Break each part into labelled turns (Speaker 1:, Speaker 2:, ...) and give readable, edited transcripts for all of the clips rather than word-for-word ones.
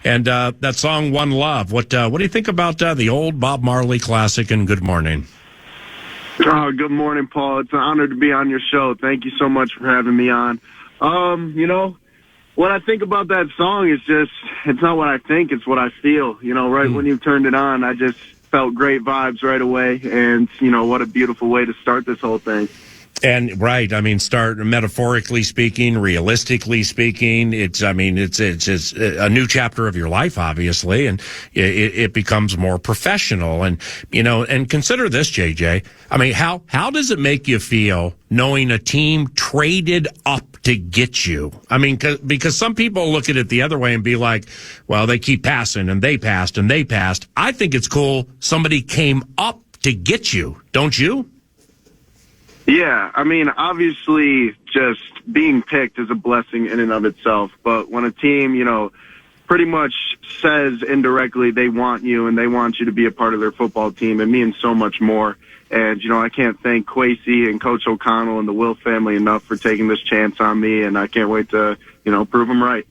Speaker 1: And that song, One Love. What do you think about the old Bob Marley classic, and Good Morning?
Speaker 2: Oh, good morning, Paul. It's an honor to be on your show. Thank you so much for having me on. What I think about that song is it's not what I think, it's what I feel. When you turned it on, I just felt great vibes right away. And, what a beautiful way to start this whole thing.
Speaker 1: And right, start metaphorically speaking, realistically speaking. It's a new chapter of your life, obviously, and it becomes more professional. And and consider this, JJ. How does it make you feel knowing a team traded up to get you? Because some people look at it the other way and be like, well, they keep passing and they passed and they passed. I think it's cool somebody came up to get you, don't you?
Speaker 2: Yeah, obviously just being picked is a blessing in and of itself. But when a team, pretty much says indirectly they want you and they want you to be a part of their football team, it means so much more. And, I can't thank Kwesi and Coach O'Connell and the Will family enough for taking this chance on me, and I can't wait to, prove them right.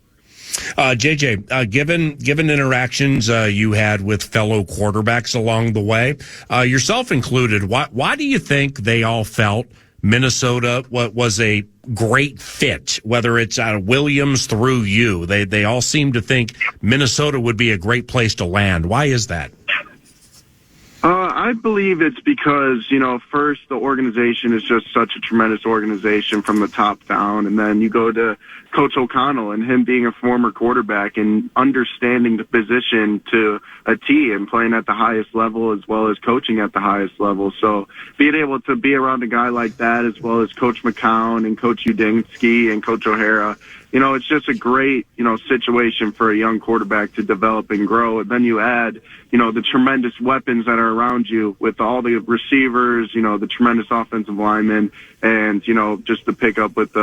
Speaker 1: JJ, given interactions you had with fellow quarterbacks along the way, yourself included, why do you think they all felt Minnesota was a great fit, whether it's out of Williams through you? They all seem to think Minnesota would be a great place to land. Why is that?
Speaker 2: I believe it's because, first, the organization is just such a tremendous organization from the top down. And then you go to Coach O'Connell and him being a former quarterback and understanding the position to a T and playing at the highest level as well as coaching at the highest level. So being able to be around a guy like that, as well as Coach McCown and Coach Udinsky and Coach O'Hara, it's just a great, situation for a young quarterback to develop and grow. And then you add, the tremendous weapons that are around you with all the receivers, the tremendous offensive linemen, and, just to pick up with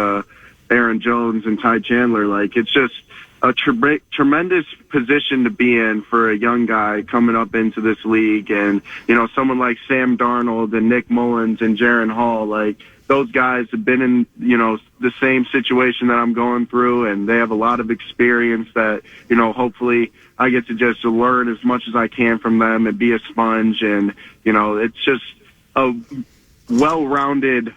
Speaker 2: Aaron Jones and Ty Chandler. Like, it's just a tremendous position to be in for a young guy coming up into this league. And, someone like Sam Darnold and Nick Mullins and Jaron Hall, like, those guys have been in, the same situation that I'm going through, and they have a lot of experience that, hopefully I get to just learn as much as I can from them and be a sponge. And, it's just a well-rounded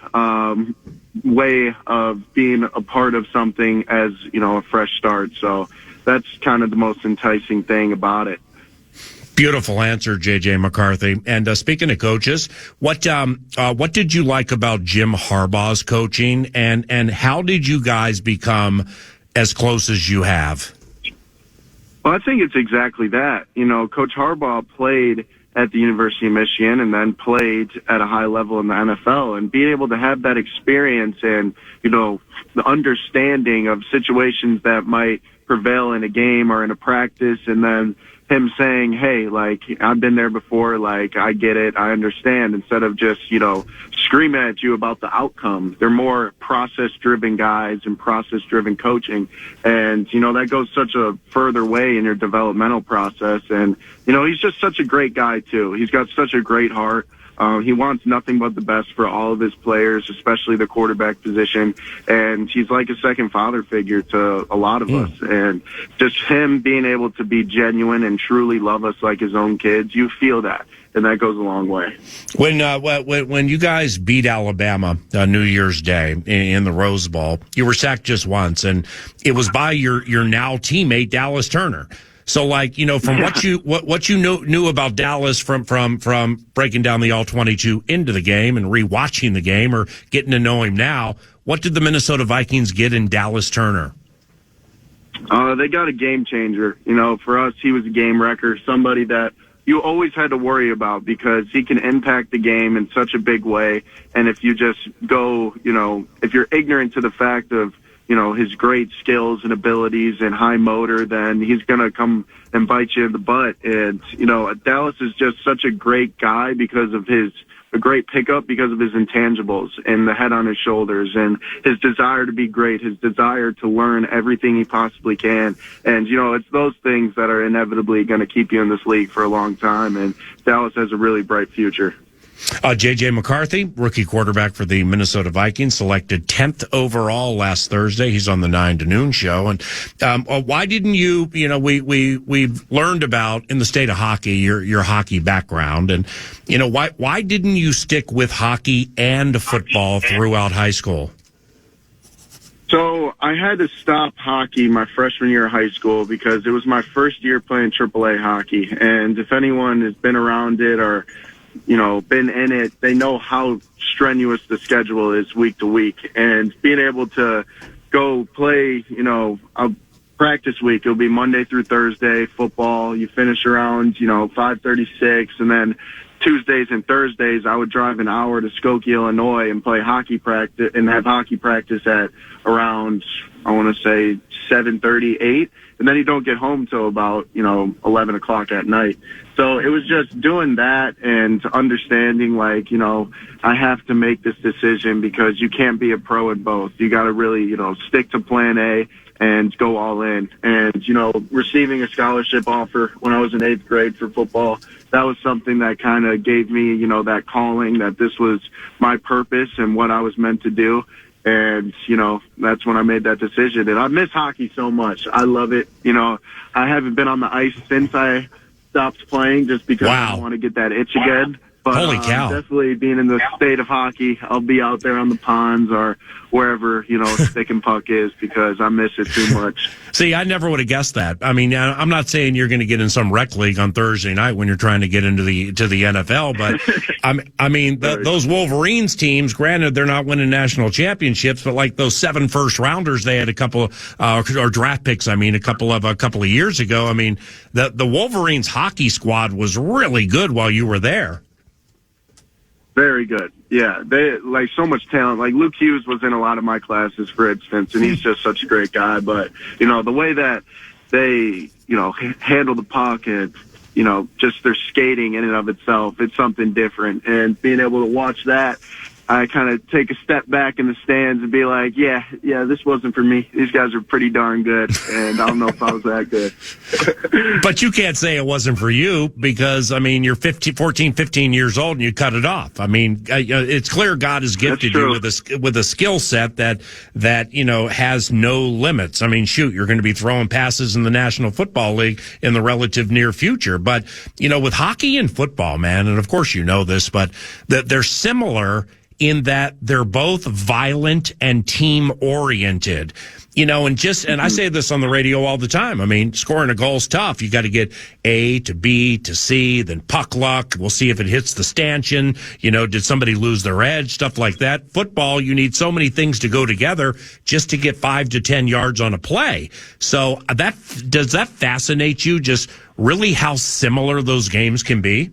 Speaker 2: way of being a part of something as, a fresh start. So that's kind of the most enticing thing about it.
Speaker 1: Beautiful answer, JJ McCarthy. And speaking of coaches, what did you like about Jim Harbaugh's coaching, and how did you guys become as close as you have?
Speaker 2: Well, I think it's exactly that. Coach Harbaugh played at the University of Michigan and then played at a high level in the NFL, and being able to have that experience and, the understanding of situations that might prevail in a game or in a practice, and then him saying, hey, like, I've been there before, like, I get it, I understand, instead of just, screaming at you about the outcome. They're more process-driven guys and process-driven coaching, and, that goes such a further way in your developmental process. And, he's just such a great guy, too. He's got such a great heart. He wants nothing but the best for all of his players, especially the quarterback position. And he's like a second father figure to a lot of us. And just him being able to be genuine and truly love us like his own kids, you feel that. And that goes a long way.
Speaker 1: When you guys beat Alabama New Year's Day in the Rose Bowl, you were sacked just once, and it was by your now teammate Dallas Turner. So, from what you knew about Dallas from breaking down the All-22 into the game and rewatching the game or getting to know him now, what did the Minnesota Vikings get in Dallas Turner?
Speaker 2: They got a game changer. For us, he was a game wrecker, somebody that you always had to worry about because he can impact the game in such a big way. And if you just go, if you're ignorant to the fact of, his great skills and abilities and high motor, then he's going to come and bite you in the butt. And, Dallas is just such a great guy because of a great pickup because of his intangibles and the head on his shoulders and his desire to be great, his desire to learn everything he possibly can. And, it's those things that are inevitably going to keep you in this league for a long time. And Dallas has a really bright future.
Speaker 1: JJ McCarthy, rookie quarterback for the Minnesota Vikings, selected 10th overall last Thursday. He's on the 9 to noon show. And why didn't you? We've learned about in the state of hockey your hockey background, and why didn't you stick with hockey and football throughout high school?
Speaker 2: So I had to stop hockey my freshman year of high school because it was my first year playing AAA hockey. And if anyone has been around it or, been in it, they know how strenuous the schedule is week to week. And being able to go play, a practice week, it'll be Monday through Thursday, football. You finish around, 5:36, and then Tuesdays and Thursdays, I would drive an hour to Skokie, Illinois, and play hockey practice and have hockey practice at around, I want to say 7:30, 8, and then you don't get home till about 11 o'clock at night. So it was just doing that and understanding I have to make this decision because you can't be a pro in both. You got to really stick to plan A and go all in. And receiving a scholarship offer when I was in 8th grade for football, that was something that kind of gave me, that calling that this was my purpose and what I was meant to do. And, that's when I made that decision. And I miss hockey so much. I love it. I haven't been on the ice since I stopped playing just because I don't want to get that itch again. But
Speaker 1: holy cow.
Speaker 2: Definitely being in the state of hockey, I'll be out there on the ponds or wherever, stick and puck is because I miss it too much.
Speaker 1: See, I never would have guessed that. I mean, I'm not saying you're going to get in some rec league on Thursday night when you're trying to get into the NFL, but those Wolverines teams, granted, they're not winning national championships, but like those 7 first rounders they had a couple or draft picks, a couple of years ago. The Wolverines hockey squad was really good while you were there.
Speaker 2: Very good. Yeah, they so much talent. Like Luke Hughes was in a lot of my classes, for instance, and he's just such a great guy. But the way that they handle the puck and just their skating in and of itself, it's something different. And being able to watch that, I kind of take a step back in the stands and be like, yeah, this wasn't for me. These guys are pretty darn good, and I don't know if I was that good.
Speaker 1: But you can't say it wasn't for you because, you're 14, 15 years old and you cut it off. It's clear God has gifted you with a skill set that has no limits. You're going to be throwing passes in the National Football League in the relative near future. But, with hockey and football, man, and of course you know this, but they're similar in that they're both violent and team oriented, and I say this on the radio all the time. Scoring a goal's tough. You got to get A to B to C, then puck luck. We'll see if it hits the stanchion. Did somebody lose their edge? Stuff like that. Football, you need so many things to go together just to get 5 to 10 yards on a play. So does that fascinate you? Just really how similar those games can be?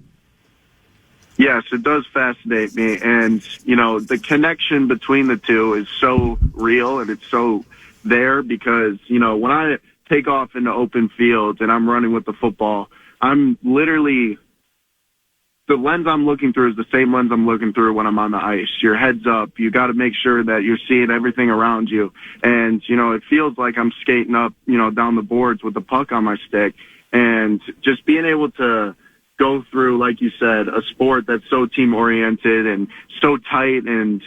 Speaker 2: Yes, it does fascinate me. And, the connection between the two is so real and it's so there because, when I take off into open fields and I'm running with the football, I'm literally, the lens I'm looking through is the same lens I'm looking through when I'm on the ice. Your head's up. You got to make sure that you're seeing everything around you. And, it feels like I'm skating up, down the boards with the puck on my stick and just being able to go through, like you said, a sport that's so team-oriented and so tight and,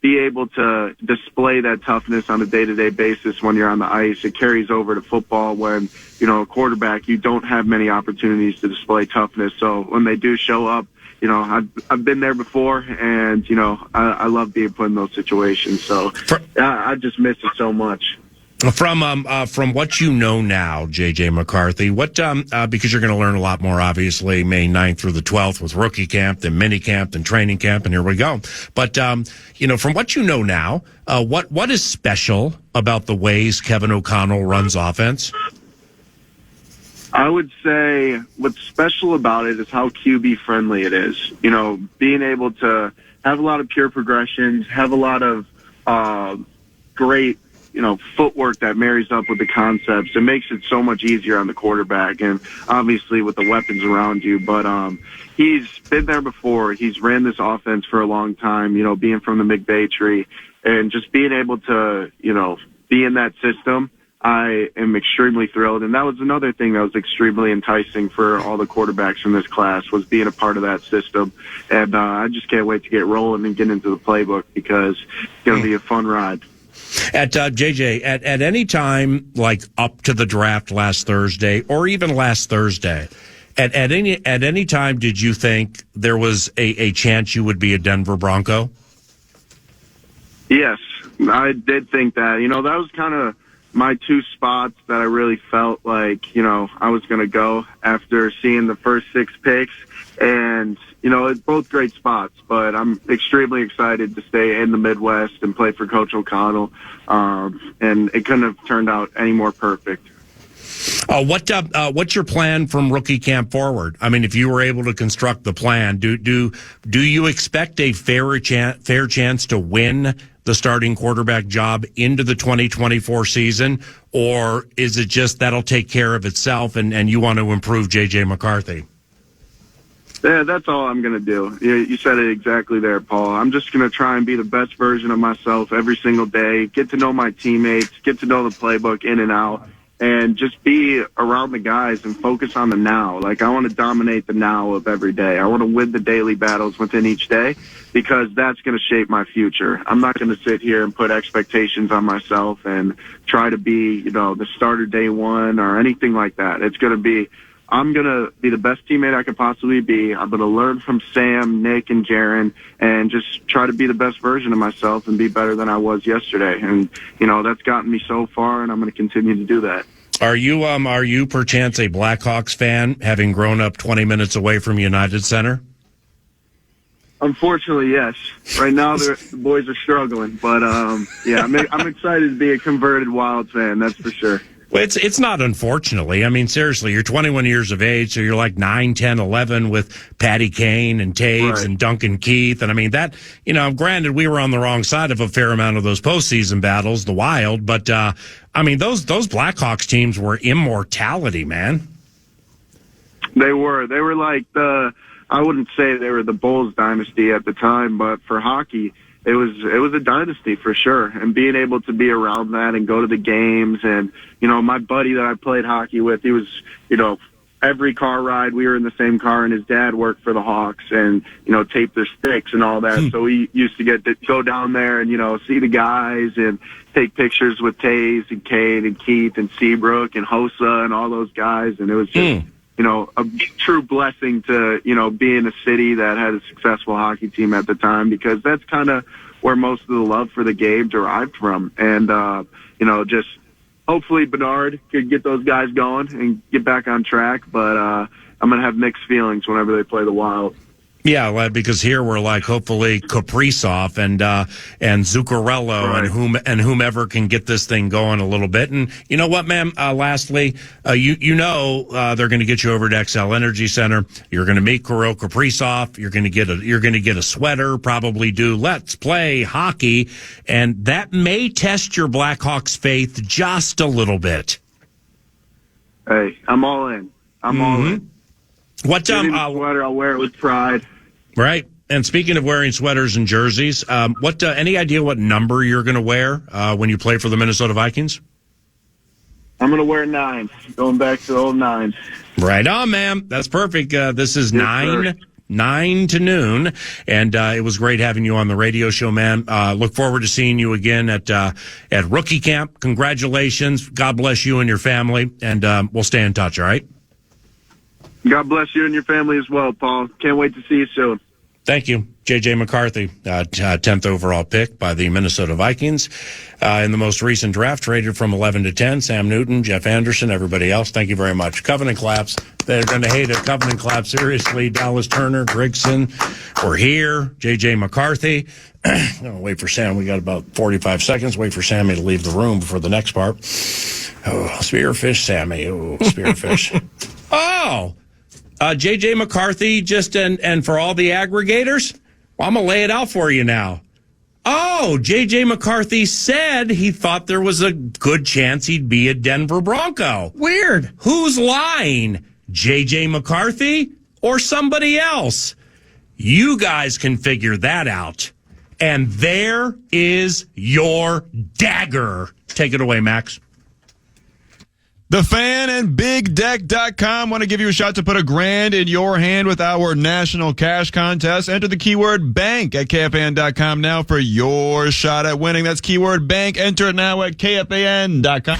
Speaker 2: be able to display that toughness on a day-to-day basis when you're on the ice. It carries over to football when, a quarterback, you don't have many opportunities to display toughness. So when they do show up, I've been there before and, I love being put in those situations. So I just miss it so much.
Speaker 1: From what you know now, JJ McCarthy, because you're going to learn a lot more, obviously, May 9th through the 12th with rookie camp, then mini camp, then training camp, and here we go. But, from what you know now, what is special about the ways Kevin O'Connell runs offense?
Speaker 2: I would say what's special about it is how QB friendly it is. Being able to have a lot of pure progressions, have a lot of great footwork that marries up with the concepts. It makes it so much easier on the quarterback and obviously with the weapons around you. But he's been there before. He's ran this offense for a long time, being from the McVay tree and just being able to, be in that system. I am extremely thrilled. And that was another thing that was extremely enticing for all the quarterbacks in this class, was being a part of that system. And I just can't wait to get rolling and get into the playbook, because it's going to be a fun ride.
Speaker 1: At JJ, at any time, like up to the draft last Thursday, or even last Thursday, at any time, did you think there was a chance you would be a Denver Bronco?
Speaker 2: Yes, I did think that. You know, that was kind of my two spots that I really felt like, you know, I was going to go after seeing the first 6 picks. And, you know, it's both great spots, but I'm extremely excited to stay in the Midwest and play for Coach O'Connell. And it couldn't have turned out any more perfect.
Speaker 1: What's your plan from rookie camp forward? I mean, if you were able to construct the plan, do you expect a fair chance to win the starting quarterback job into the 2024 season, or is it just that'll take care of itself and you want to improve JJ McCarthy?
Speaker 2: Yeah, that's all I'm going to do. You said it exactly there, Paul. I'm just going to try and be the best version of myself every single day, get to know my teammates, get to know the playbook in and out, and just be around the guys and focus on the now. Like, I want to dominate the now of every day. I want to win the daily battles within each day, because that's going to shape my future. I'm not going to sit here and put expectations on myself and try to be, you know, the starter day one or anything like that. It's going to be, I'm going to be the best teammate I could possibly be. I'm going to learn from Sam, Nick, and Jaron, and just try to be the best version of myself and be better than I was yesterday. And, you know, that's gotten me so far, and I'm going to continue to do that.
Speaker 1: Are you perchance a Blackhawks fan, having grown up 20 minutes away from United Center?
Speaker 2: Unfortunately, yes. Right now, the boys are struggling, but yeah, I'm excited to be a converted Wild fan. That's for sure.
Speaker 1: Well, it's not unfortunately. I mean, seriously, you're 21 years of age, so you're like 9, 10, 11 with Patty Kane and Taves
Speaker 2: right.
Speaker 1: and Duncan Keith. And I mean, that, you know, granted, we were on the wrong side of a fair amount of those postseason battles, the Wild, but I mean, those Blackhawks teams were immortality, man.
Speaker 2: They were like I wouldn't say they were the Bulls dynasty at the time, but for hockey, it was a dynasty for sure. And being able to be around that and go to the games, and, you know, my buddy that I played hockey with, he was, you know, every car ride we were in the same car, and his dad worked for the Hawks and, you know, taped their sticks and all that. So we used to get to go down there and, you know, see the guys and take pictures with Taves and Kane and Keith and Seabrook and Hossa and all those guys. And it was just, you know, a true blessing to, you know, be in a city that had a successful hockey team at the time, because that's kind of where most of the love for the game derived from. And, you know, just hopefully Bernard could get those guys going and get back on track. But I'm going to have mixed feelings whenever they play the Wild.
Speaker 1: Yeah, well, because here we're like, hopefully Kaprizov and Zuccarello
Speaker 2: right.
Speaker 1: and whomever can get this thing going a little bit. And you know what, man? Lastly, you know they're going to get you over to XL Energy Center. You're going to meet Kirill Kaprizov. You're going to get a sweater. Probably do Let's Play Hockey, and that may test your Blackhawks faith just a little bit.
Speaker 2: Hey, I'm all in. I'm all in.
Speaker 1: What
Speaker 2: sweater? I'll wear it with pride.
Speaker 1: Right. And speaking of wearing sweaters and jerseys, any idea what number you're going to wear when you play for the Minnesota Vikings?
Speaker 2: I'm going to wear 9, going back to the old 9.
Speaker 1: Right on, man. That's perfect. This is
Speaker 2: Yes,
Speaker 1: 9 to noon, and it was great having you on the radio show, man. Look forward to seeing you again at rookie camp. Congratulations. God bless you and your family, and we'll stay in touch, all right?
Speaker 2: God bless you and your family as well, Paul. Can't wait to see you soon.
Speaker 1: Thank you. JJ McCarthy, 10th overall pick by the Minnesota Vikings. In the most recent draft, traded from 11 to 10, Sam Newton, Jeff Anderson, everybody else. Thank you very much. Covenant claps. They're going to hate it. Covenant claps. Seriously. Dallas Turner, Grigson. We're here. JJ McCarthy. Wait for Sam. We got about 45 seconds. Wait for Sammy to leave the room before the next part. Oh, spearfish, Sammy. Oh, spearfish. Oh! JJ McCarthy, just and for all the aggregators, well, I'm going to lay it out for you now. Oh, JJ McCarthy said he thought there was a good chance he'd be a Denver Bronco. Weird. Who's lying? JJ McCarthy or somebody else? You guys can figure that out. And there is your dagger. Take it away, Max.
Speaker 3: The Fan and BigDeck.com want to give you a shot to put $1,000 in your hand with our national cash contest. Enter the keyword bank at KFAN.com now for your shot at winning. That's keyword bank. Enter it now at KFAN.com.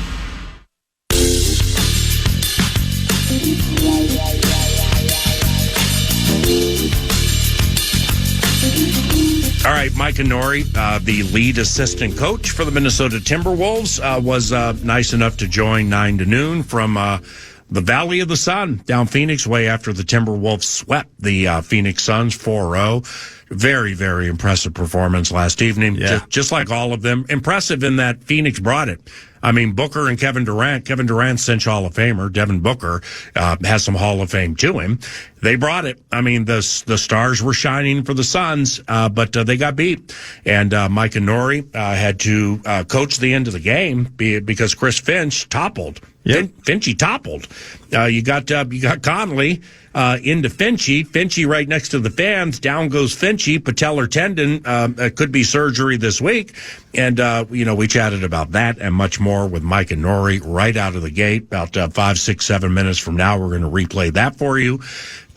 Speaker 1: All right, Micah Nori, the lead assistant coach for the Minnesota Timberwolves, was nice enough to join 9 to noon from the Valley of the Sun down Phoenix way after the Timberwolves swept the Phoenix Suns 4-0. Very, very impressive performance last evening.
Speaker 3: Yeah.
Speaker 1: Just like all of them. Impressive in that Phoenix brought it. I mean, Booker and Kevin Durant's Cinch Hall of Famer. Devin Booker has some Hall of Fame to him. They brought it. I mean, the stars were shining for the Suns, but they got beat. And Micah Nori had to coach the end of the game because Chris Finch toppled.
Speaker 3: Yep.
Speaker 1: Finchy toppled. You got Connolly into Finchy. Finchy right next to the fans. Down goes Finchy. Patellar tendon. Could be surgery this week. And, we chatted about that and much more with Micah Nori right out of the gate. About 5, 6, 7 minutes from now, we're going to replay that for you.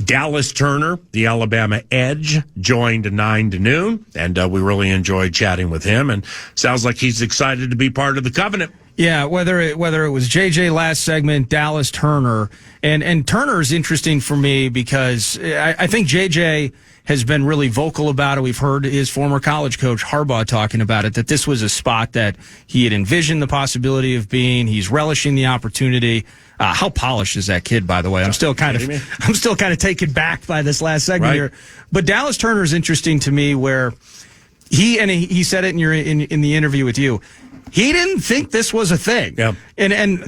Speaker 1: Dallas Turner, the Alabama Edge, joined 9 to noon, and we really enjoyed chatting with him. And sounds like he's excited to be part of the Covenant.
Speaker 4: Yeah, whether it was JJ last segment, Dallas Turner, and Turner's interesting for me because I think JJ has been really vocal about it. We've heard his former college coach Harbaugh talking about it, that this was a spot that he had envisioned the possibility of being. He's relishing the opportunity. How polished is that kid, by the way? I'm still kind of taken back by this last segment here. But Dallas Turner is interesting to me, where he said it in the interview with you. He didn't think this was a thing.
Speaker 1: Yeah.
Speaker 4: And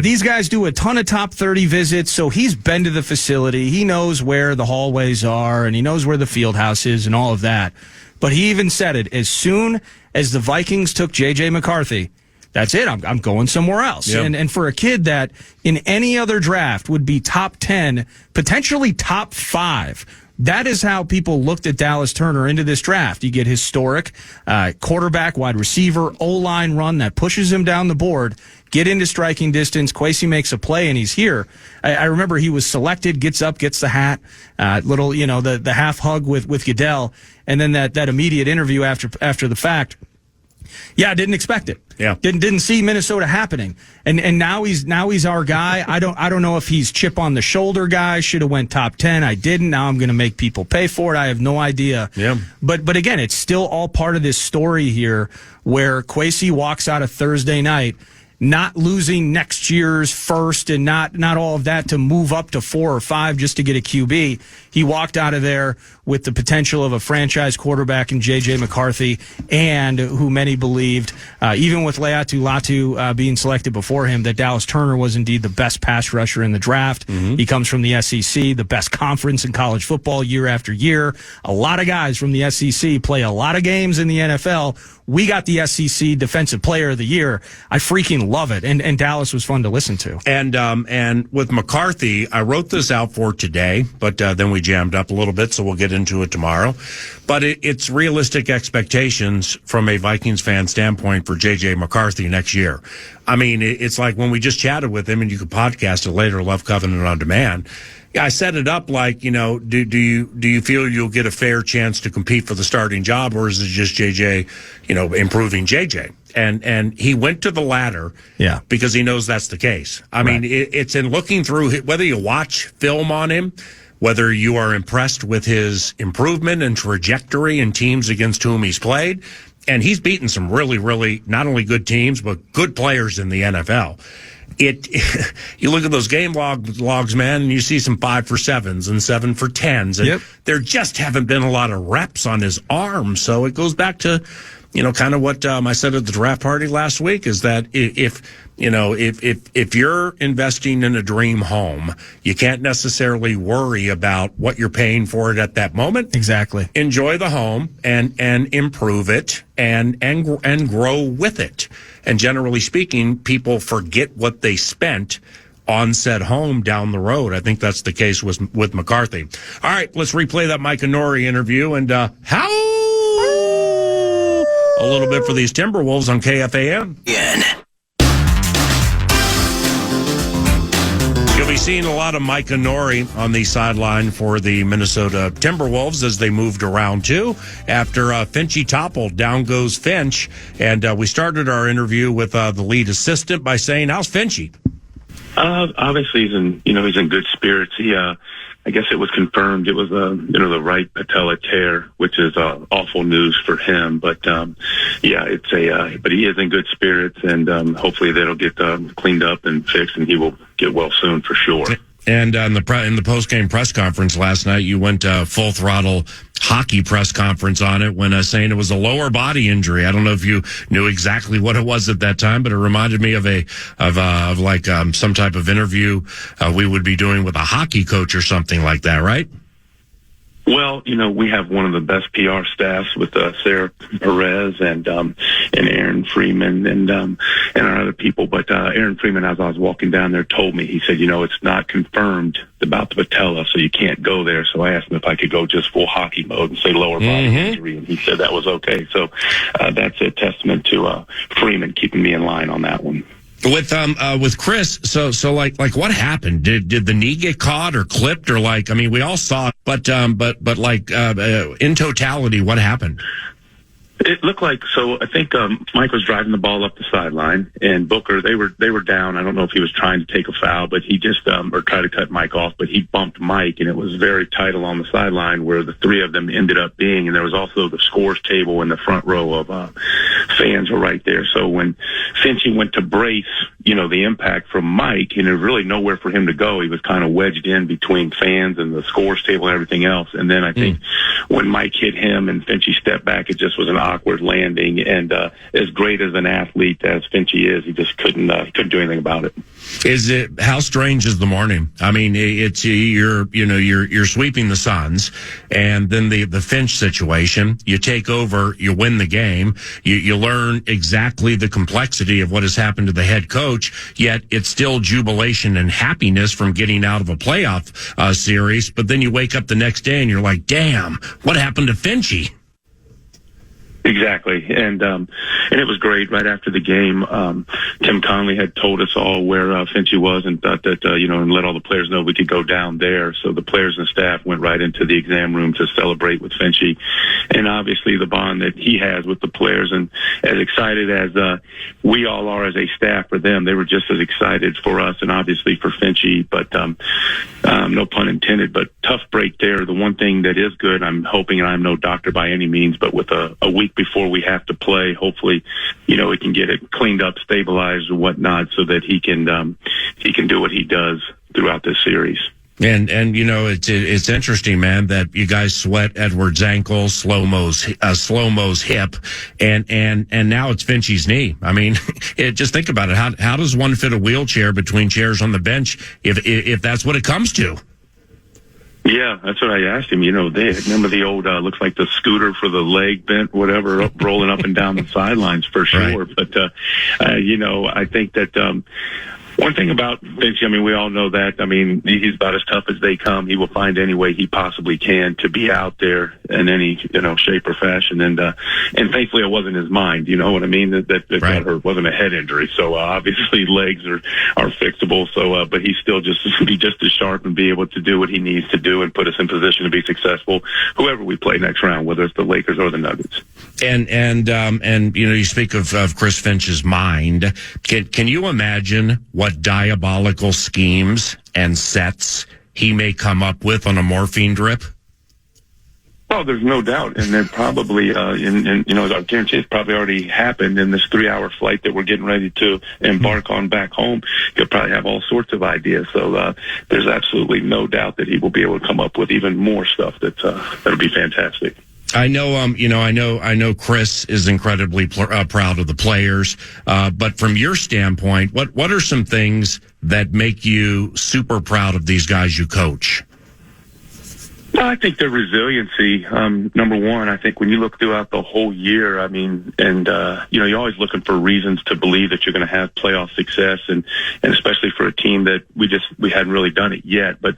Speaker 4: these guys do a ton of top 30 visits, so he's been to the facility. He knows where the hallways are, and he knows where the field house is and all of that. But he even said it, as soon as the Vikings took JJ McCarthy, that's it. I'm going somewhere else.
Speaker 1: Yep.
Speaker 4: And for a kid that in any other draft would be top 10, potentially top 5, that is how people looked at Dallas Turner into this draft. You get historic quarterback, wide receiver, O-line run that pushes him down the board, get into striking distance. Kwesi makes a play, and he's here. I remember he was selected, gets up, gets the hat, the half hug with Goodell, and then that immediate interview after the fact. Yeah, I didn't expect it.
Speaker 1: Yeah.
Speaker 4: Didn't see Minnesota happening. And now he's our guy. I don't know if he's chip on the shoulder guy, should have went top 10. I didn't. Now I'm going to make people pay for it. I have no idea.
Speaker 1: Yeah.
Speaker 4: But again, it's still all part of this story here, where Kwesi walks out of Thursday night not losing next year's first and not all of that to move up to 4 or 5 just to get a QB. He walked out of there with the potential of a franchise quarterback in JJ McCarthy, and who many believed, even with Leatu Latu being selected before him, that Dallas Turner was indeed the best pass rusher in the draft. Mm-hmm. He comes from the SEC, the best conference in college football year after year. A lot of guys from the SEC play a lot of games in the NFL. We got the SEC Defensive Player of the Year. I freaking love it. And Dallas was fun to listen to.
Speaker 1: And with McCarthy, I wrote this out for today, but then we jammed up a little bit, so we'll get into it tomorrow. But it's realistic expectations from a Vikings fan standpoint for JJ McCarthy next year. I mean, it's like when we just chatted with him, and you could podcast it later, Love Covenant on Demand. I set it up like, do you feel you'll get a fair chance to compete for the starting job, or is it just JJ, improving JJ? And he went to the latter, because he knows that's the case. I mean, it's in looking through, whether you watch film on him, whether you are impressed with his improvement and trajectory in teams against whom he's played, and he's beaten some really, really not only good teams but good players in the NFL. You look at those game logs, man, and you see some 5 for 7s and 7 for 10s, and there just haven't been a lot of reps on his arm. So it goes back to, kind of what I said at the draft party last week, is that if you're investing in a dream home, you can't necessarily worry about what you're paying for it at that moment.
Speaker 4: Exactly.
Speaker 1: Enjoy the home and improve it and grow with it. And generally speaking, people forget what they spent on said home down the road. I think that's the case with McCarthy. All right, let's replay that Micah Nori interview and how a little bit for these Timberwolves on KFAN. seen a lot of Micah Nori on the sideline for the Minnesota Timberwolves as they moved around too. After Finchy toppled, down goes Finch. And we started our interview with the lead assistant by saying, how's Finchy?
Speaker 5: Obviously he's in good spirits. He, I guess it was confirmed it was the right patella tear, which is awful news for him. But but he is in good spirits, and hopefully that'll get cleaned up and fixed, and he will get well soon for sure.
Speaker 1: And in the post-game press conference last night, you went full throttle hockey press conference on it when saying it was a lower body injury. I don't know if you knew exactly what it was at that time, but it reminded me of some type of interview we would be doing with a hockey coach or something like that, right?
Speaker 5: Well, we have one of the best PR staffs with Sarah Perez and Aaron Freeman and our other people. But Aaron Freeman, as I was walking down there, told me, he said, it's not confirmed about the patella, so you can't go there. So I asked him if I could go just full hockey mode and say lower body injury, and he said that was okay. So that's a testament to Freeman keeping me in line on that one.
Speaker 1: With Chris, so like what happened? Did the knee get caught or clipped or we all saw it, but in totality, what happened?
Speaker 5: It looked like, so I think Mike was driving the ball up the sideline, and Booker, they were down. I don't know if he was trying to take a foul, but he just or try to cut Mike off, but he bumped Mike, and it was very tight along the sideline where the three of them ended up being, and there was also the scores table in the front row of fans were right there. So when Finchy went to brace, the impact from Mike, and there was really nowhere for him to go. He was kind of wedged in between fans and the scores table and everything else. And then I think when Mike hit him and Finchy stepped back, it just was an awkward landing. And as great as an athlete as Finchy is, he just couldn't do anything about it.
Speaker 1: How strange is the morning? I mean, it's you're sweeping the Suns, and then the Finch situation. You take over, you win the game, you learn exactly the complexity of what has happened to the head coach. Yet it's still jubilation and happiness from getting out of a playoff series. But then you wake up the next day and you're like, "Damn, what happened to Finchy?"
Speaker 5: Exactly, and it was great. Right after the game, Tim Conley had told us all where Finchy was, and thought that and let all the players know we could go down there. So the players and staff went right into the exam room to celebrate with Finchy, and obviously the bond that he has with the players, and as excited as we all are as a staff for them, they were just as excited for us, and obviously for Finchy. But no pun intended, but tough break there. The one thing that is good, I'm hoping, and I'm no doctor by any means, but with a week before we have to play, hopefully, we can get it cleaned up, stabilized, and whatnot, so that he can do what he does throughout this series.
Speaker 1: And it's interesting, man, that you guys sweat Edwards' ankle, slow-mo's hip, and now it's Finchy's knee. I mean, just think about it. How does one fit a wheelchair between chairs on the bench if that's what it comes to?
Speaker 5: Yeah, that's what I asked him. They remember the old, looks like the scooter for the leg bent, whatever, rolling up and down the sidelines for sure. Right. But, I think that, one thing about Finchy, we all know that. He's about as tough as they come. He will find any way he possibly can to be out there in any, shape or fashion. And thankfully it wasn't his mind, you know what I mean? That right. Got hurt wasn't a head injury. So, obviously legs are fixable. So, but he's still just be just as sharp and be able to do what he needs to do and put us in position to be successful, whoever we play next round, whether it's the Lakers or the Nuggets.
Speaker 1: And you speak of Chris Finch's mind. Can you imagine what diabolical schemes and sets he may come up with on a morphine drip?
Speaker 5: Oh, there's no doubt, and they're probably, I guarantee it's probably already happened in this 3-hour flight that we're getting ready to embark on back home. He'll probably have all sorts of ideas. So there's absolutely no doubt that he will be able to come up with even more stuff that'll be fantastic.
Speaker 1: I know, I know Chris is incredibly proud of the players. But from your standpoint, what are some things that make you super proud of these guys you coach?
Speaker 5: Well, I think their resiliency, number one. I think when you look throughout the whole year, you're always looking for reasons to believe that you're going to have playoff success, and especially for a team that we hadn't really done it yet. But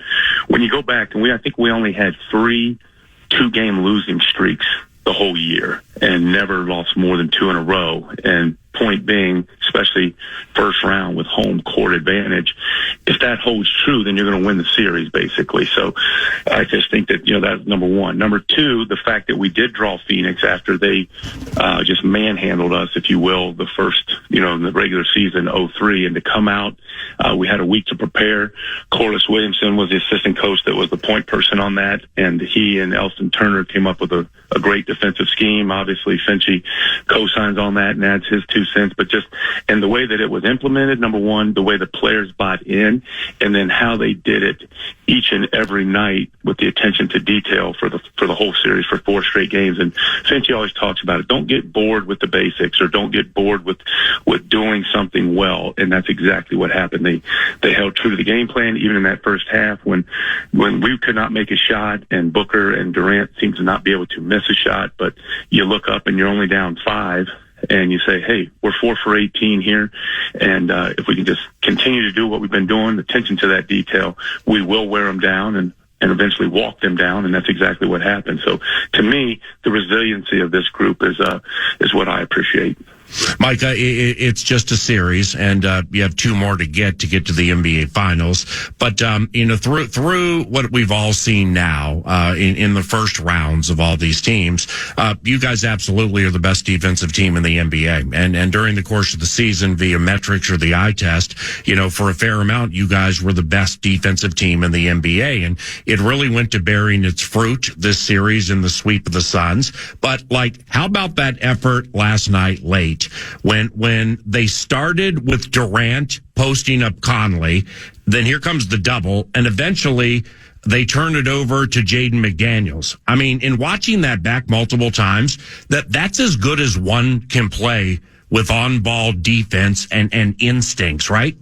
Speaker 5: when you go back, I think we only had 3 2-game losing streaks the whole year and never lost more than 2 in a row. And point being, especially first round with home court advantage, if that holds true, then you're going to win the series, basically. So I just think that, that's number one. Number two, the fact that we did draw Phoenix after they just manhandled us, if you will, the first, in the regular season, 03, and to come out, we had a week to prepare. Corliss Williamson was the assistant coach that was the point person on that, and he and Elston Turner came up with a great defensive scheme. Obviously, Finchie co-signs on that and adds his 2 cents, but and the way that it was implemented, number one, the way the players bought in, and then how they did it each and every night with the attention to detail for the whole series for 4 straight games. And Finchie always talks about it. Don't get bored with the basics, or don't get bored with doing something well. And that's exactly what happened. They held true to the game plan, even in that first half when we could not make a shot, and Booker and Durant seemed to not be able to miss a shot. But you look up and you're only down 5. And you say, hey, we're 4 for 18 here, and if we can just continue to do what we've been doing, attention to that detail, we will wear them down and eventually walk them down, and that's exactly what happened. So, to me, the resiliency of this group is what I appreciate.
Speaker 1: Micah, it's just a series, and you have 2 more to get to the NBA Finals. But through what we've all seen now in the first rounds of all these teams, you guys absolutely are the best defensive team in the NBA. And during the course of the season, via metrics or the eye test, for a fair amount, you guys were the best defensive team in the NBA, and it really went to bearing its fruit this series in the sweep of the Suns. But how about that effort last night late? When they started with Durant posting up Conley, then here comes the double, and eventually they turn it over to Jaden McDaniels. I mean, in watching that back multiple times, that's as good as one can play with on-ball defense and instincts, right?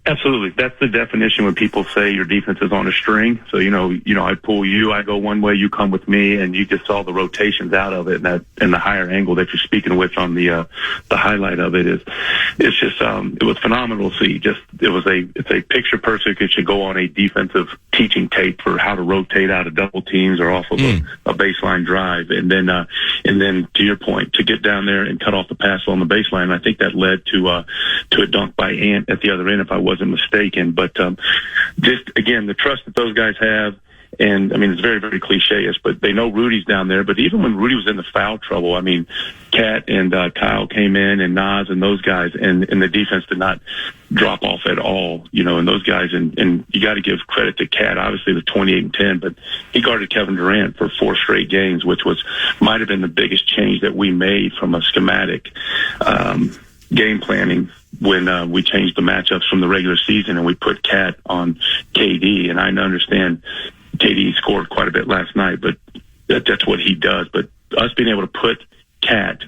Speaker 5: Absolutely. That's the definition when people say your defense is on a string. So, I pull you, I go one way, you come with me, and you just saw the rotations out of it, and the higher angle that you're speaking with on the highlight of it it's just, it was phenomenal to see. It's a picture perfect. It should go on a defensive teaching tape for how to rotate out of double teams or off of a baseline drive. And then to your point, to get down there and cut off the pass on the baseline, I think that led to a dunk by Ant at the other end, if I wasn't mistaken. But just again, the trust that those guys have, and I mean, it's very, very cliche-ish, but they know Rudy's down there. But even when Rudy was in the foul trouble, I mean, Kat and Kyle came in, and Nas and those guys, and the defense did not drop off at all, and those guys, and you got to give credit to Kat, obviously the 28-10, but he guarded Kevin Durant for 4 straight games, which might have been the biggest change that we made from a schematic game planning when we changed the matchups from the regular season and we put Kat on KD. And I understand KD scored quite a bit last night, but that's what he does. But us being able to put Kat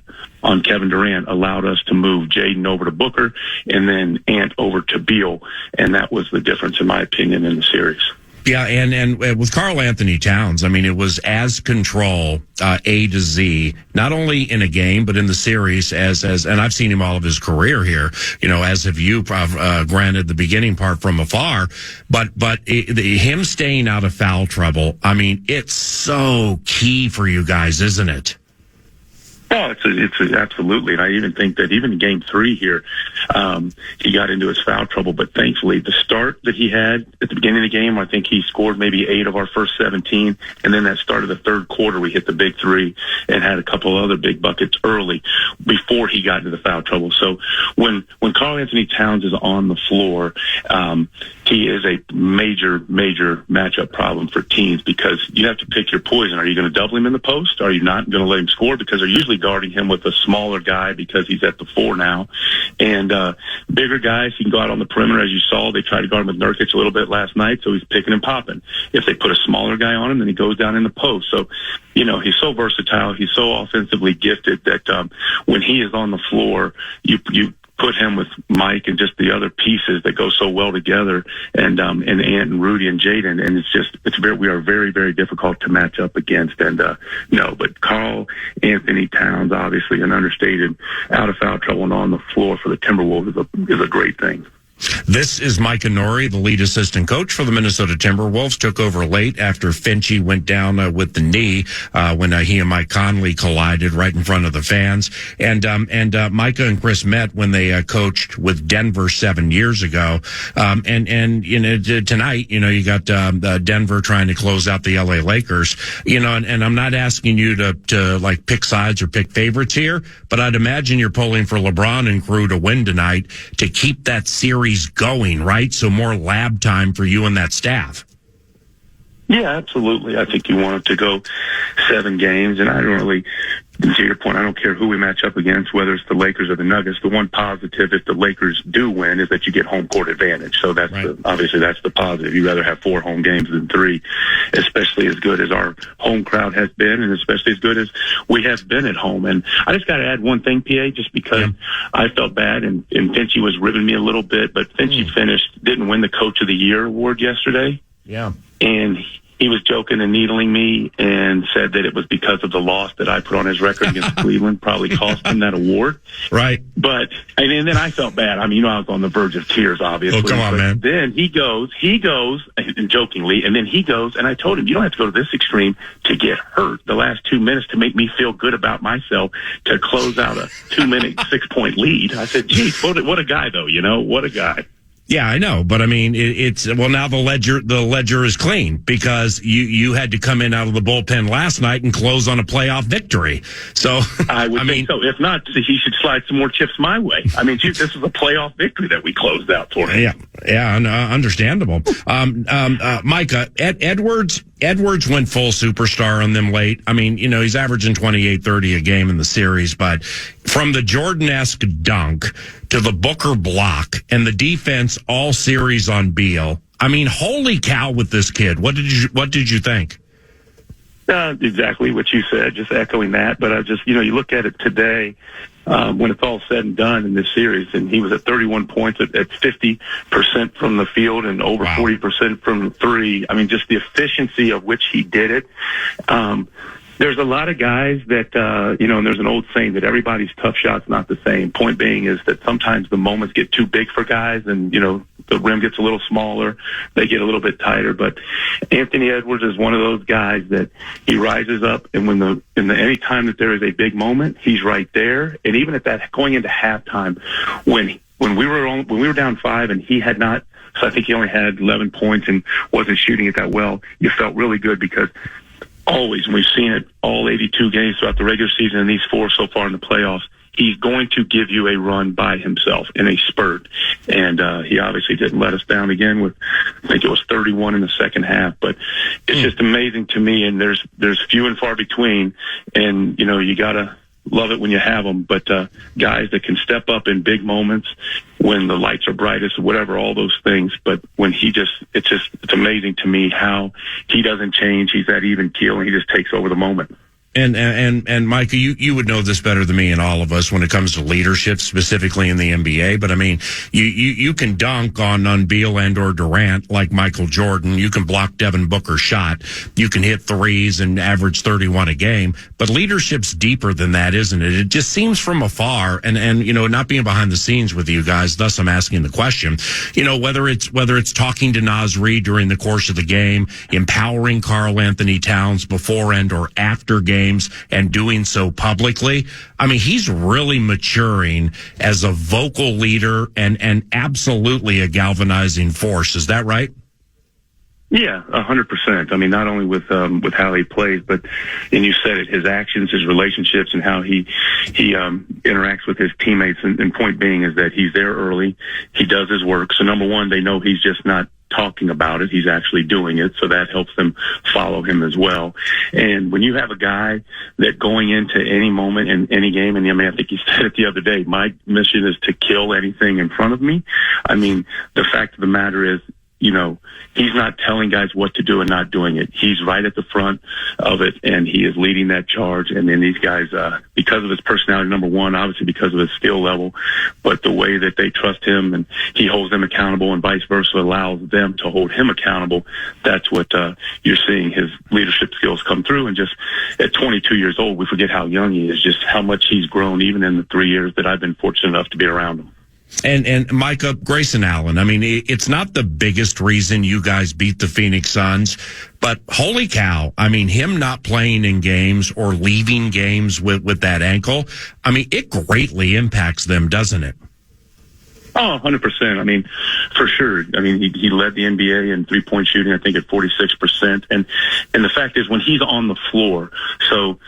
Speaker 5: on Kevin Durant allowed us to move Jaden over to Booker and then Ant over to Beal, and that was the difference, in my opinion, in the series.
Speaker 1: Yeah, and with Karl Anthony Towns, I mean, it was as control, A to Z, not only in a game, but in the series and I've seen him all of his career here, as have you, granted the beginning part from afar, but him staying out of foul trouble, I mean, it's so key for you guys, isn't it?
Speaker 5: Oh, it's absolutely. And I even think that even in game 3 here, he got into his foul trouble. But thankfully, the start that he had at the beginning of the game, I think he scored maybe 8 of our first 17. And then that start of the third quarter, we hit the big 3 and had a couple other big buckets early before he got into the foul trouble. So when Karl Anthony Towns is on the floor, he is a major, major matchup problem for teams because you have to pick your poison. Are you going to double him in the post? Are you not going to let him score? Because they're usually guarding him with a smaller guy because he's at the 4 now. And bigger guys, he can go out on the perimeter. As you saw, they tried to guard him with Nurkic a little bit last night, so he's picking and popping. If they put a smaller guy on him, then he goes down in the post. So, he's so versatile. He's so offensively gifted that when he is on the floor, you put him with Mike and just the other pieces that go so well together, and Ant and Rudy and Jaden, and we are very, very difficult to match up against. And but Karl Anthony Towns, obviously an understated, out of foul trouble and on the floor for the Timberwolves is a great thing.
Speaker 1: This is Micah Nori, the lead assistant coach for the Minnesota Timberwolves. Took over late after Finchie went down with the knee when he and Mike Conley collided right in front of the fans. And Micah and Chris met when they coached with Denver 7 years ago. And you know, tonight, you know, you got Denver trying to close out the LA Lakers. You know, and I'm not asking you to like pick sides or pick favorites here, but I'd imagine you're pulling for LeBron and crew to win tonight to keep that series going, right? So more lab time for you and that staff.
Speaker 5: Yeah, absolutely. I think you want it to go 7 games, and I don't really, to your point, I don't care who we match up against, whether it's the Lakers or the Nuggets. The one positive, if the Lakers do win, is that you get home court advantage. So that's
Speaker 1: right.
Speaker 5: Obviously that's the positive. You'd rather have 4 home games than 3, especially as good as our home crowd has been, and especially as good as we have been at home. And I just got to add one thing, PA, just because I felt bad, and Finchie was ribbing me a little bit, but Finchie didn't win the Coach of the Year award yesterday.
Speaker 1: Yeah.
Speaker 5: And he was joking and needling me and said that it was because of the loss that I put on his record against Cleveland, probably cost him that award.
Speaker 1: Right.
Speaker 5: But, and then I felt bad. I mean, you know, I was on the verge of tears, obviously.
Speaker 1: Oh, come on, man.
Speaker 5: Then he goes, and jokingly, and then he goes, and I told him, you don't have to go to this extreme to get hurt the last 2 minutes to make me feel good about myself to close out a 2-minute 6-point lead. I said, geez, what a guy, though, you know, what a guy.
Speaker 1: Yeah, I know, but I mean, now the ledger is clean because you had to come in out of the bullpen last night and close on a playoff victory. So
Speaker 5: I would think so. If not, he should slide some more chips my way. I mean, this is a playoff victory that we closed out for him.
Speaker 1: Yeah, understandable. Micah, Edwards went full superstar on them late. I mean, you know, he's averaging 28-30 a game in the series, but from the Jordan-esque dunk to the Booker block and the defense all series on Beal, I mean, holy cow with this kid. What did you think?
Speaker 5: Exactly what you said, just echoing that. But I just, you know, you look at it today, when it's all said and done in this series, and he was at 31 points at 50% from the field and over 40% from 3. I mean, just the efficiency of which he did it. There's a lot of guys that, you know, and there's an old saying that everybody's tough shot's not the same. Point being is that sometimes the moments get too big for guys and, you know, the rim gets a little smaller. They get a little bit tighter. But Anthony Edwards is one of those guys that he rises up, and any time that there is a big moment, he's right there. And even at that, going into halftime, when we were down 5 and he had not, so I think he only had 11 points and wasn't shooting it that well, you felt really good because always, and we've seen it all 82 games throughout the regular season and these 4 so far in the playoffs, he's going to give you a run by himself in a spurt. And he obviously didn't let us down again with, I think it was 31 in the second half. But it's just amazing to me, and there's few and far between. And, you know, you got to love it when you have them. But guys that can step up in big moments when the lights are brightest, whatever, all those things. But when it's amazing to me how he doesn't change. He's that even keel, and he just takes over the moment.
Speaker 1: And Micah, you would know this better than me and all of us when it comes to leadership, specifically in the NBA. But I mean, you can dunk on Beal and or Durant like Michael Jordan. You can block Devin Booker's shot. You can hit threes and average 31 a game. But leadership's deeper than that, isn't it? It just seems from afar, and you know, not being behind the scenes with you guys. Thus, I'm asking the question. You know, whether it's talking to Naz Reid during the course of the game, empowering Karl Anthony Towns before and or after game, and doing so publicly. I mean, he's really maturing as a vocal leader and absolutely a galvanizing force. Is that right?
Speaker 5: Yeah, 100%. I mean, not only with how he plays, but, and you said it, his actions, his relationships, and how he interacts with his teammates. And point being is that he's there early. He does his work. So number one, they know he's just not talking about it. He's actually doing it. So that helps them follow him as well. And when you have a guy that going into any moment in any game, and I mean, I think he said it the other day, my mission is to kill anything in front of me. I mean, the fact of the matter is, you know, he's not telling guys what to do and not doing it. He's right at the front of it, and he is leading that charge. And then these guys, because of his personality, number one, obviously because of his skill level, but the way that they trust him and he holds them accountable and vice versa allows them to hold him accountable. That's what you're seeing his leadership skills come through. And just at 22 years old, we forget how young he is, just how much he's grown even in the 3 years that I've been fortunate enough to be around him.
Speaker 1: And Micah, Grayson Allen, I mean, it's not the biggest reason you guys beat the Phoenix Suns, but holy cow, I mean, him not playing in games or leaving games with that ankle, I mean, it greatly impacts them, doesn't it?
Speaker 5: Oh, 100%. I mean, for sure. I mean, he led the NBA in three-point shooting, I think, at 46%. And the fact is, when he's on the floor, so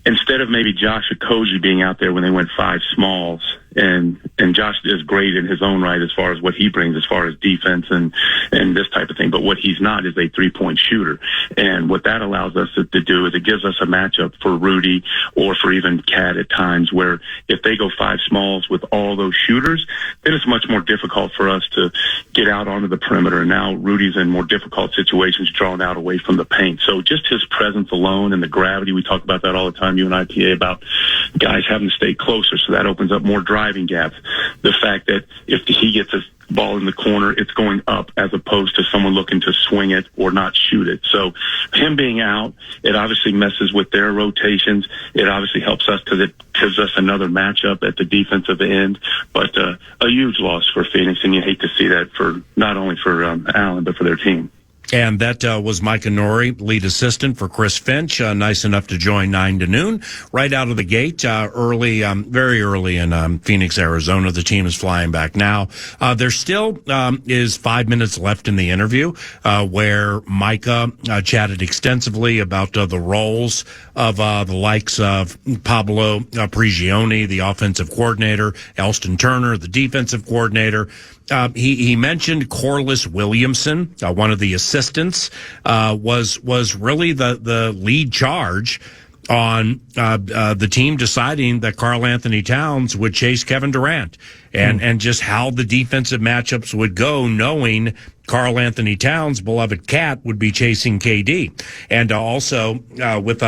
Speaker 5: instead of maybe Josh Okogie being out there when they went 5 smalls, and Josh is great in his own right as far as what he brings as far as defense and this type of thing. But what he's not is a three-point shooter. And what that allows us to do is it gives us a matchup for Rudy or for even Cat at times where if they go 5 smalls with all those shooters, then it's much more difficult for us to get out onto the perimeter. And now Rudy's in more difficult situations drawn out away from the paint. So just his presence alone and the gravity, we talk about that all the time, you and I, PA, about guys having to stay closer. So that opens up more driving gaps. The fact that if he gets a ball in the corner, it's going up as opposed to someone looking to swing it or not shoot it. So him being out, it obviously messes with their rotations. It obviously helps us because it gives us another matchup at the defensive end. But a huge loss for Phoenix, and you hate to see that for not only for Allen but for their team.
Speaker 1: And that was Micah Nori, lead assistant for Chris Finch, nice enough to join 9 to noon right out of the gate, early, very early in Phoenix, Arizona. The team is flying back now. There still is 5 minutes left in the interview where Micah chatted extensively about the roles of the likes of Pablo Prigioni, the offensive coordinator, Elston Turner, the defensive coordinator. He mentioned Corliss Williamson, one of the assistants, was really the lead charge on the team deciding that Karl Anthony Towns would chase Kevin Durant, and just how the defensive matchups would go, knowing Karl Anthony Towns' beloved Cat would be chasing KD, and also with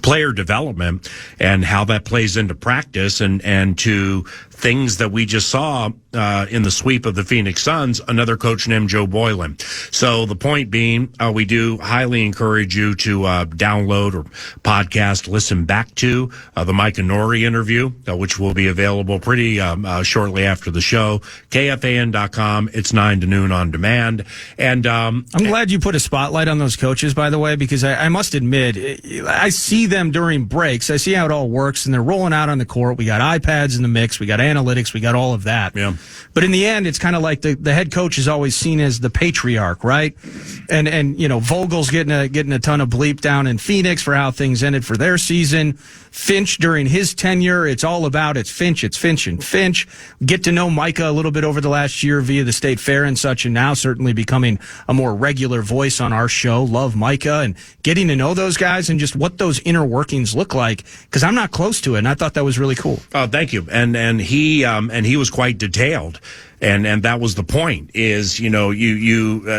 Speaker 1: player development and how that plays into practice and to things that we just saw in the sweep of the Phoenix Suns, another coach named Joe Boylan. So the point being, we do highly encourage you to download or podcast, listen back to the Micah Nori interview, which will be available pretty shortly after the show. KFAN.com. It's 9 to noon on demand. And
Speaker 4: I'm glad you put a spotlight on those coaches, by the way, because I must admit, I see them during breaks. I see how it all works, and they're rolling out on the court. We got iPads in the mix. We got analytics. We got all of that.
Speaker 1: Yeah.
Speaker 4: But in the end, it's kind of like the head coach is always seen as the patriarch, right? And you know, Vogel's getting a ton of bleep down in Phoenix for how things ended for their season. Finch during his tenure, it's all about it's Finch, and Finch. Get to know Micah a little bit over the last year via the State Fair and such, and now certainly becoming a more regular voice on our show. Love Micah and getting to know those guys and just what those inner workings look like, because I'm not close to it, and I thought that was really cool.
Speaker 1: Oh, thank you. And he was quite detailed. And that was the point is, you know,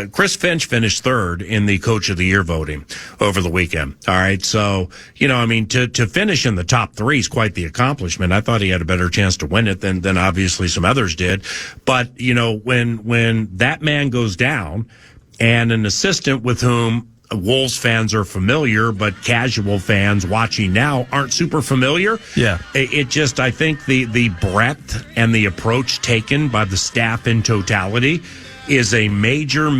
Speaker 1: Chris Finch finished third in the Coach of the Year voting over the weekend. All right. So, you know, I mean, to finish in the top 3 is quite the accomplishment. I thought he had a better chance to win it than obviously some others did. But, you know, when that man goes down and an assistant with whom Wolves fans are familiar, but casual fans watching now aren't super familiar.
Speaker 4: Yeah.
Speaker 1: It just, I think the breadth and the approach taken by the staff in totality is a major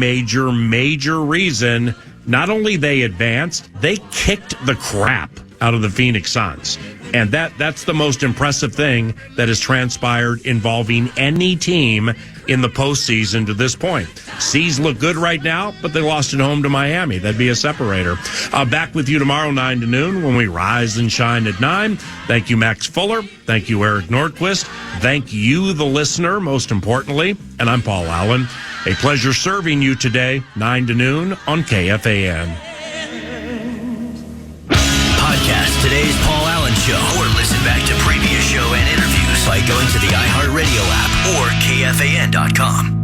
Speaker 1: reason not only they advanced, they kicked the crap out of the Phoenix Suns. And that's the most impressive thing that has transpired involving any team in the postseason to this point. C's look good right now, but they lost at home to Miami. That'd be a separator. Back with you tomorrow, 9 to noon, when we rise and shine at 9. Thank you, Max Fuller. Thank you, Eric Nordquist. Thank you, the listener, most importantly. And I'm Paul Allen. A pleasure serving you today, 9 to noon on KFAN.
Speaker 6: Podcast today's Paul Allen Show, or listen back to previous show and interviews by going to the iHeartRadio app or KFAN.com.